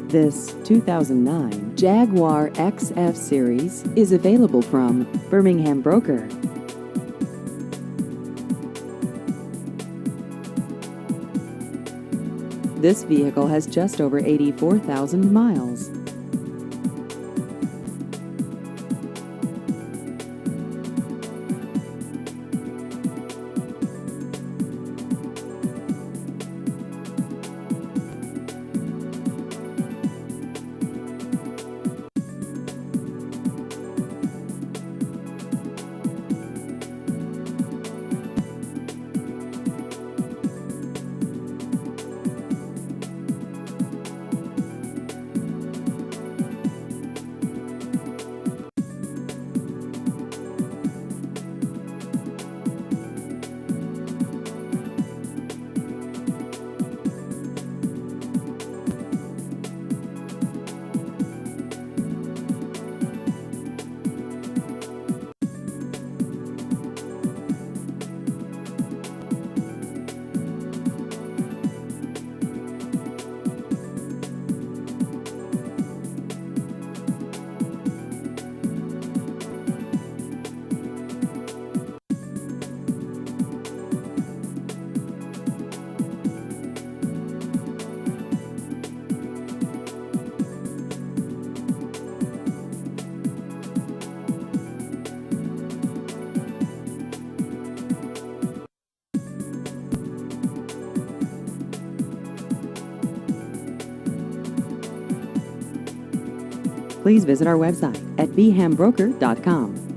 This 2009 Jaguar XF Series is available from Birmingham Broker. This vehicle has just over 84,000 miles. Please visit our website at bhambroker.com.